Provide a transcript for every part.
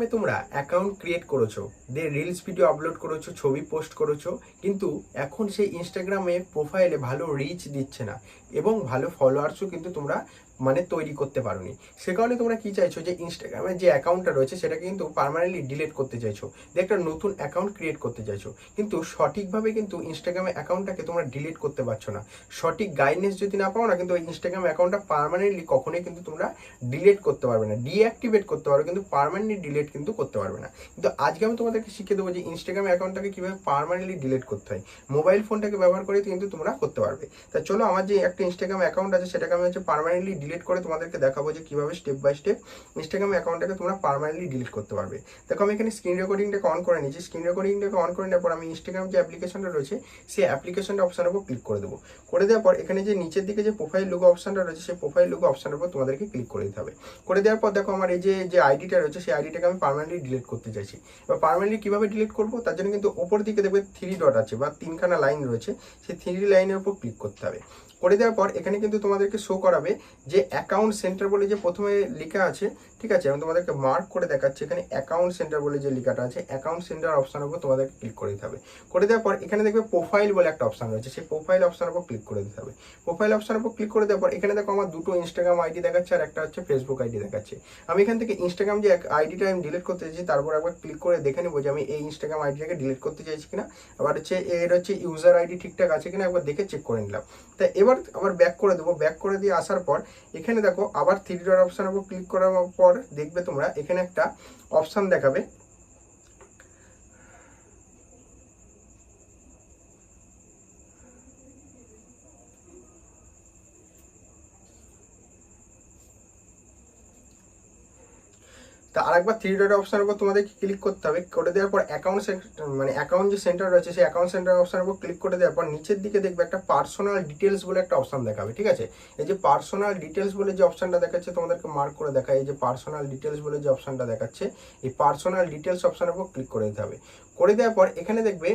ইনস্টাগ্রামে তোমরা account create করেছো, দিয়ে রিলস ভিডিও আপলোড করেছো, ছবি পোস্ট করেছো, কিন্তু এখন সেই ইনস্টাগ্রামে প্রোফাইলে ভালো রিচ দিচ্ছে না এবং ভালো ফলোয়ার্সও কিন্তু তোমরা তৈরি করতে পারোনি। সে কারণে তোমরা কি চাইছো যে ইনস্টাগ্রামের যে অ্যাকাউন্টটা রয়েছে সেটাকে কিন্তু পার্মানেন্টলি ডিলিট করতে চাইছো, দিয়ে একটা নতুন অ্যাকাউন্ট ক্রিয়েট করতে চাইছো, কিন্তু সঠিকভাবে কিন্তু ইনস্টাগ্রামের অ্যাকাউন্টটাকে তোমরা ডিলিট করতে পারছো না। সঠিক গাইডেন্স যদি না পাও না, কিন্তু ওই ইনস্টাগ্রাম অ্যাকাউন্টটা পার্মানেন্টলি কখনোই কিন্তু তোমরা ডিলিট করতে পারবে না। ডিঅ্যাক্টিভেট করতে পারো কিন্তু পার্মানেন্টলি ডিলিট কিন্তু করতে পারবে না। কিন্তু আজকে আমি তোমাদেরকে শিখিয়ে দেবো যে ইনস্টাগ্রাম অ্যাকাউন্টটাকে কিভাবে পার্মানেন্টলি ডিলিট করতে হয়। মোবাইল ফোনটাকে ব্যবহার করে কিন্তু তোমরা করতে পারবে। তা চলো, আমার যে একটা ইনস্টাগ্রাম অ্যাকাউন্ট আছে সেটাকে আমি পার্মানেন্টলি ডিলিট করে তোমাদেরকে দেখাবো যে কিভাবে স্টেপ বাই স্টেপ ইনস্টাগ্রাম অ্যাকাউন্টটাকে তোমরা পার্মানেন্টলি ডিলিট করতে পারবে। দেখো, আমি এখানে স্ক্রিন রেকর্ডিংটাকে অন করে নিয়েছি। স্ক্রিন রেকর্ডিংটাকে অন করে নেওয়ার পর আমি ইনস্টাগ্রাম যে অ্যাপ্লিকেশনটা রয়েছে সেই অ্যাপ্লিকেশনটা অপশনের উপর ক্লিক করে দেবো। করে দেওয়ার পর এখানে যে নিচের দিকে যে প্রোফাইল লোগো অপশনটা রয়েছে সেই প্রোফাইল লোগো অপশনের উপর তোমাদেরকে ক্লিক করে দিতে হবে। করে দেওয়ার পর দেখো, আমার এই যে আইডিটা রয়েছে সেই আইডিটাকে আমি পার্মানেন্টলি ডিলিট করতে চাইছি। এবার পার্মানেন্টলি কিভাবে ডিলিট করবো তার জন্য কিন্তু ওপর দিকে দেখবে 3 ডট আছে বা 3খানা লাইন রয়েছে, সেই 3 লাইনের উপর ক্লিক করতে হবে। করে দেওয়ার পর এখানে কিন্তু তোমাদেরকে শো করাবে যে অ্যাকাউন্ট সেন্টার বলে যে প্রথমে লেখা আছে, ঠিক আছে। আমি তোমাদেরকে মার্ক করে দেখাচ্ছি, এখানে অ্যাকাউন্ট সেন্টার বলে যে লেখাটা আছে অ্যাকাউন্ট সেন্টার অপশনের উপর তোমাদেরকে ক্লিক করে দিতে হবে। করে দেওয়ার পর এখানে দেখবে প্রোফাইল বলে একটা অপশন রয়েছে, সেই প্রোফাইল অপশনের উপর ক্লিক করে দিতে হবে। প্রোফাইল অপশনের উপর ক্লিক করে দেওয়ার পর এখানে দেখো আমার দুটো ইনস্টাগ্রাম আইডি দেখাচ্ছে আর একটা হচ্ছে ফেসবুক আইডি দেখাচ্ছে। আমি এখান থেকে ইনস্টাগ্রাম যে আইডিটা আমি ডিলিট করতে চাইছি তারপর একবার ক্লিক করে দেখে নেবো যে আমি এই ইনস্টাগ্রাম আইডিটাকে ডিলিট করতে চাইছি কিনা। আবার হচ্ছে এর হচ্ছে ইউজার আইডি ঠিকঠাক আছে কিনা একবার দেখে চেক করে নিলাম। তা এবার আবার ব্যাক করে দেবো। ব্যাক করে দিয়ে আসার পর এখানে দেখো আবার 3 ডট অপশনের উপর ক্লিক করার পর দেখবে তোমরা এখানে একটা অপশন দেখাবে, তা আরেকবার 3 ডট অপশনের উপর তোমাদেরকে ক্লিক করতে হবে। করে দেওয়ার পর অ্যাকাউন্ট যে সেন্টার রয়েছে সেই অ্যাকাউন্ট সেন্টার অপশনের উপর ক্লিক করে দেওয়ার পর নিচের দিকে দেখবে একটা পার্সোনাল ডিটেলস বলে একটা অপশন দেখাবে, ঠিক আছে। এই যে পার্সোনাল ডিটেলস বলে যে অপশনটা দেখাচ্ছে তোমাদেরকে মার্ক করে দেখায়, এই যে পার্সোনাল ডিটেলস বলে যে অপশনটা দেখাচ্ছে এই পার্সোনাল ডিটেলস অপশনের উপর ক্লিক করে দিতে হবে। করে দেওয়ার পর এখানে দেখবে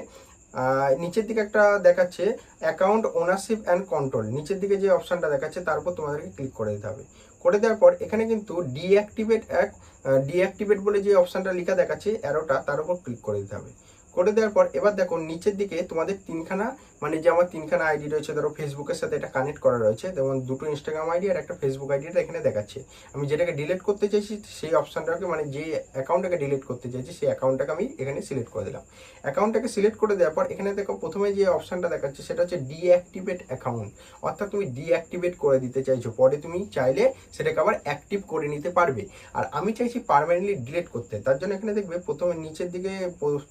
নিচের দিকে একটা দেখাচ্ছে অ্যাকাউন্ট ওনারশিপ অ্যান্ড কন্ট্রোল, নিচের দিকে যে অপশনটা দেখাচ্ছে তার উপর তোমাদেরকে ক্লিক করে দিতে হবে। করে দেওয়ার পর এখানে কিন্তু ডিঅ্যাক্টিভেট বলে যে অপশনটা লেখা দেখাচ্ছে অ্যারোটা, তার উপর ক্লিক করে দিতে হবে। করে দেওয়ার পর এবার দেখো নিচের দিকে তোমাদের যে আমার 3খানা আইডি রয়েছে, ধরো ফেসবুকের সাথে এটা কানেক্ট করা রয়েছে, যেমন দুটো ইনস্টাগ্রাম আইডি আর একটা ফেসবুক আইডিটা এখানে দেখাচ্ছে। আমি যেটাকে ডিলিট করতে চাইছি সেই অপশনটাকে যে অ্যাকাউন্টটাকে ডিলিট করতে চাইছি সেই অ্যাকাউন্টটাকে আমি এখানে সিলেক্ট করে দিলাম। অ্যাকাউন্টটাকে সিলেক্ট করে দেওয়ার পর এখানে দেখো প্রথমে যে অপশনটা দেখাচ্ছে সেটা হচ্ছে ডিঅ্যাক্টিভেট অ্যাকাউন্ট, অর্থাৎ তুমি ডিঅ্যাক্টিভেট করে দিতে চাইছো, পরে তুমি চাইলে সেটাকে আবার অ্যাক্টিভ করে নিতে পারবে। আর আমি চাইছি পার্মানেন্টলি ডিলিট করতে, তার জন্য এখানে দেখবে প্রথমে নিচের দিকে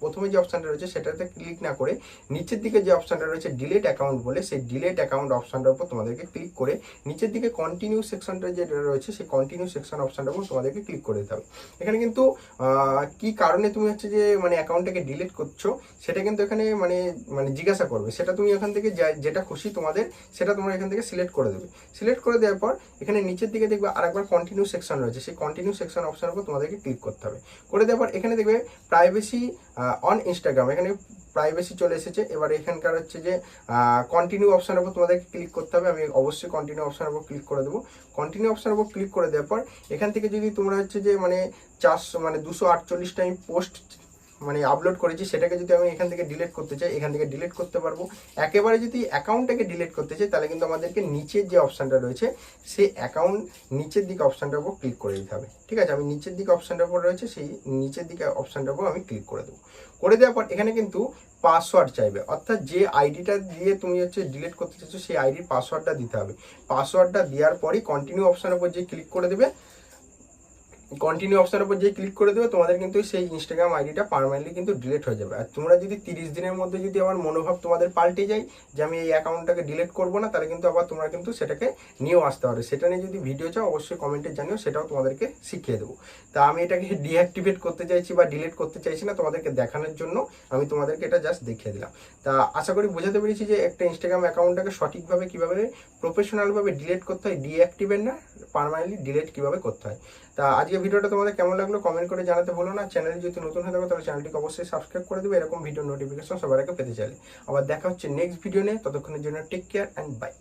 প্রথমে যে অপশনটা রয়েছে সেটাতে ক্লিক না করে নিচের দিকে যে অপশনটা রয়েছে ডিলিট অ্যাকাউন্ট বলে সেই ডিলিট অ্যাকাউন্ট অপশনটার উপর তোমাদেরকে ক্লিক করে নিচের দিকে কন্টিনিউ সেকশনটা যেটা রয়েছে সেই কন্টিনিউ সেকশন অপশনটার উপর তোমাদেরকে ক্লিক করে দিতে হবে। এখানে কিন্তু কি কারণে তুমি হচ্ছে যে অ্যাকাউন্টটাকে ডিলিট করছো সেটা কিন্তু এখানে জিজ্ঞাসা করবে, সেটা তুমি এখান থেকে যেটা খুশি তোমাদের সেটা তোমরা এখান থেকে সিলেক্ট করে দেবে। সিলেক্ট করে দেওয়ার পর এখানে নিচের দিকে দেখবে আরেকবার কন্টিনিউ সেকশন রয়েছে, সেই কন্টিনিউ সেকশন অপশনের উপর তোমাদেরকে ক্লিক করতে হবে। করে দেওয়ার পর এখানে দেখবে প্রাইভেসি অন ইনস্টাগ্রাম, এখানে প্রাইভেসি চলে এসেছে। এবার এখানকার হচ্ছে যে কন্টিনিউ অপশনের উপর তোমাদেরকে ক্লিক করতে হবে। আমি অবশ্যই কন্টিনিউ অপশনের উপর ক্লিক করে দেবো। কন্টিনিউ অপশনের উপর ক্লিক করে দেওয়ার পর এখান থেকে যদি তোমরা হচ্ছে যে 248টা আমি পোস্ট আপলোড করেছি সেটাকে যদি আমি এখান থেকে ডিলিট করতে চাই এখান থেকে ডিলিট করতে পারবো। একেবারে যদি অ্যাকাউন্টটাকে ডিলিট করতে চাই তাহলে কিন্তু আমাদেরকে নিচের যে অপশানটা রয়েছে সেই অ্যাকাউন্ট নিচের দিকে অপশানটার উপর ক্লিক করে দিতে হবে, ঠিক আছে। আমি নিচের দিকে অপশানটার উপর রয়েছে সেই নিচের দিকে অপশানটার উপর আমি ক্লিক করে দেবো। করে দেওয়ার পর এখানে কিন্তু পাসওয়ার্ড চাইবে, অর্থাৎ যে আইডিটা দিয়ে তুমি হচ্ছে ডিলিট করতে চাইছো সেই আইডির পাসওয়ার্ডটা দিতে হবে। পাসওয়ার্ডটা দেওয়ার পরই কন্টিনিউ অপশানের উপর যে ক্লিক করে দেবে, কন্টিনিউ অপশনের উপর যে ক্লিক করে দেবে তোমাদের কিন্তু সেই ইনস্টাগ্রাম আইডিটা পার্মানেন্টলি কিন্তু ডিলিট হয়ে যাবে। আর তোমরা যদি 30 দিনের মধ্যে যদি আমার মনোভাব তোমাদের পাল্টে যায় যে আমি এই অ্যাকাউন্টটাকে ডিলিট করবো না, তাহলে কিন্তু আবার তোমরা কিন্তু সেটাকে নিয়েও আসতে পারো। সেটা নিয়ে যদি ভিডিও চাও অবশ্যই কমেন্টে জানিও, সেটাও তোমাদেরকে শিখিয়ে দেবো। তা আমি এটাকে ডিঅ্যাক্টিভেট করতে চাইছি বা ডিলিট করতে চাইছি না, তোমাদেরকে দেখানোর জন্য আমি তোমাদেরকে এটা জাস্ট দেখিয়ে দিলাম। তা আশা করি বোঝাতে পেরেছি যে একটা ইনস্টাগ্রাম অ্যাকাউন্টটাকে সঠিকভাবে কীভাবে প্রফেশনালভাবে ডিলিট করতে হয়, ডিঅ্যাক্টিভেট না পার্মানেন্টলি ডিলিট কীভাবে করতে হয়। তা আজকে ভিডিওটা তোমাদের কেমন লাগলো কমেন্ট করে জানাতে ভুলো না। চ্যানেলে যদি নতুন হয়ে থাকো তাহলে চ্যানেলটিকে অবশ্যই সাবস্ক্রাইব করে দেবে এরকম ভিডিও নোটিফিকেশন সবার আগে পেতে চাইলে। আবার দেখা হচ্ছে নেক্সট ভিডিও নিয়ে, ততক্ষণের জন্য টেক কেয়ার অ্যান্ড বাই।